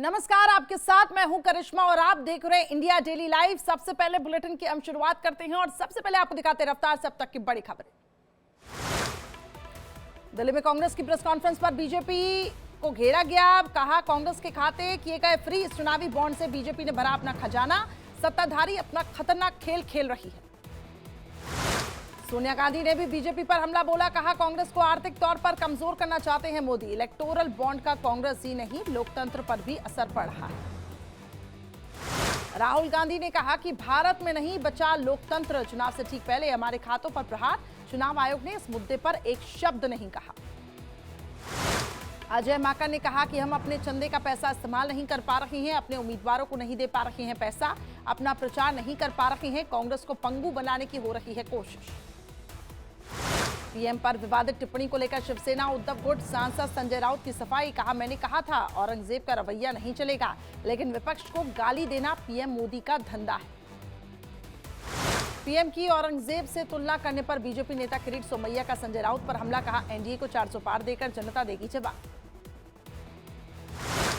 नमस्कार, आपके साथ मैं हूं करिश्मा और आप देख रहे हैं इंडिया डेली लाइव। सबसे पहले बुलेटिन की हम शुरुआत करते हैं और सबसे पहले आपको दिखाते हैं रफ्तार से अब तक की बड़ी खबरें। दिल्ली में कांग्रेस की प्रेस कॉन्फ्रेंस पर बीजेपी को घेरा गया। कहा, कांग्रेस के खाते किए गए फ्री चुनावी बॉन्ड से बीजेपी ने भरा अपना खजाना। सत्ताधारी अपना खतरनाक खेल खेल रही है। सोनिया गांधी ने भी बीजेपी पर हमला बोला। कहा, कांग्रेस को आर्थिक तौर पर कमजोर करना चाहते हैं मोदी। इलेक्टोरल बॉन्ड का कांग्रेस ही नहीं लोकतंत्र पर भी असर पड़ रहा है। राहुल गांधी ने कहा कि भारत में नहीं बचा लोकतंत्र। चुनाव से ठीक पहले हमारे खातों पर प्रहार। चुनाव आयोग ने इस मुद्दे पर एक शब्द नहीं कहा। अजय माकन ने कहा कि हम अपने चंदे का पैसा इस्तेमाल नहीं कर पा रहे हैं, अपने उम्मीदवारों को नहीं दे पा रहे हैं पैसा, अपना प्रचार नहीं कर पा रहे हैं। कांग्रेस को पंगु बनाने की हो रही है कोशिश। पीएम पर विवादित टिप्पणी को लेकर शिवसेना उद्धव गुट सांसद संजय राउत की सफाई। कहा, मैंने कहा था औरंगजेब का रवैया नहीं चलेगा, लेकिन विपक्ष को गाली देना पीएम मोदी का धंधा है। पीएम की औरंगजेब से तुलना करने पर बीजेपी नेता किरीट सोमैया का संजय राउत पर हमला। कहा, एनडीए को 400 पार देकर जनता देगी जवाब।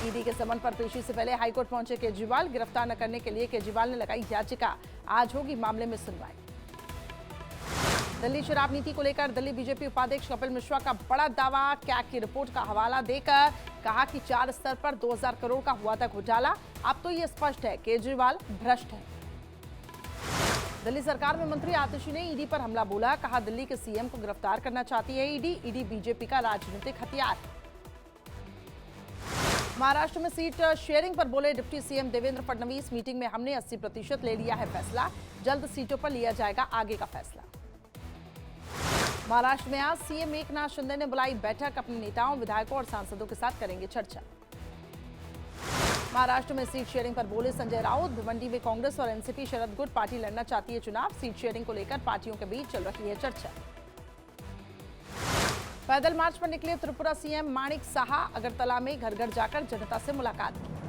ईडी के समन पर पेशी से पहले हाईकोर्ट पहुंचे केजरीवाल। गिरफ्तार न करने के लिए केजरीवाल ने लगाई याचिका। आज होगी मामले में सुनवाई। दिल्ली शराब नीति को लेकर दिल्ली बीजेपी उपाध्यक्ष कपिल मिश्रा का बड़ा दावा। कैग की रिपोर्ट का हवाला देकर कहा कि 4 स्तर पर 2000 करोड़ का हुआ था घोटाला। अब तो ये स्पष्ट है केजरीवाल भ्रष्ट है। दिल्ली सरकार में मंत्री आतिशी ने ईडी पर हमला बोला। कहा, दिल्ली के सीएम को गिरफ्तार करना चाहती है ईडी। ईडी बीजेपी का राजनीतिक हथियार। महाराष्ट्र में सीट शेयरिंग पर बोले deputy CM Devendra Fadnavis. Meeting में हमने 80% ले लिया है फैसला। जल्द सीटों पर लिया जाएगा आगे का फैसला। महाराष्ट्र में आज सीएम एकनाथ शिंदे ने बुलाई बैठक। अपने नेताओं, विधायकों और सांसदों के साथ करेंगे चर्चा। महाराष्ट्र में सीट शेयरिंग पर बोले संजय राउत। भिवंडी में कांग्रेस और एनसीपी शरद गुट पार्टी लड़ना चाहती है चुनाव। सीट शेयरिंग को लेकर पार्टियों के बीच चल रही है चर्चा। पैदल मार्च पर निकले त्रिपुरा सीएम माणिक साहा। अगरतला में घर घर जाकर जनता से मुलाकात की।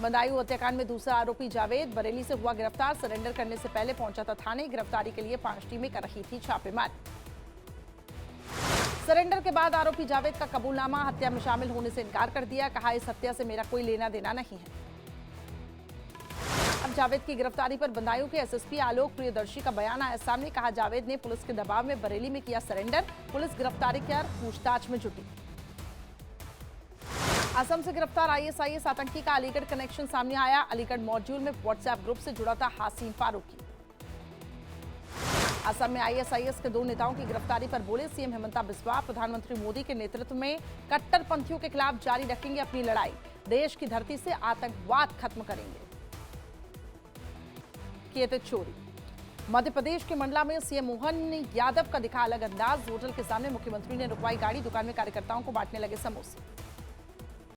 बदायूं हत्याकांड में दूसरा आरोपी जावेद बरेली से हुआ गिरफ्तार। सरेंडर करने से पहले पहुंचा था थाने। गिरफ्तारी के लिए 5 टीमें कर रही थी छापेमारी। सरेंडर के बाद आरोपी जावेद का कबूलनामा। हत्या में शामिल होने से इनकार कर दिया। कहा, इस हत्या से मेरा कोई लेना देना नहीं है। अब जावेद की गिरफ्तारी पर बदायूं के एसएसपी आलोक प्रियदर्शी का बयान आया सामने। कहा, जावेद ने पुलिस के दबाव में बरेली में किया सरेंडर। पुलिस गिरफ्तारी कर पूछताछ में जुटी। असम से गिरफ्तार आईएसआईएस आतंकी का अलीगढ़ कनेक्शन सामने आया। अलीगढ़ मॉड्यूल में व्हाट्सएप ग्रुप से जुड़ा था हासिम फारूकी। असम में आईएसआईएस के 2 नेताओं की गिरफ्तारी पर बोले सीएम हेमंता बिस्वा। प्रधानमंत्री मोदी के नेतृत्व में कट्टरपंथियों के खिलाफ जारी रखेंगे अपनी लड़ाई। देश की धरती से आतंकवाद खत्म करेंगे। किए थे चोरी। मध्य प्रदेश के मंडला में सीएम मोहन यादव का दिखा अलग अंदाज। होटल के सामने मुख्यमंत्री ने रुकवाई गाड़ी। दुकान में कार्यकर्ताओं को बांटने लगे समोसे।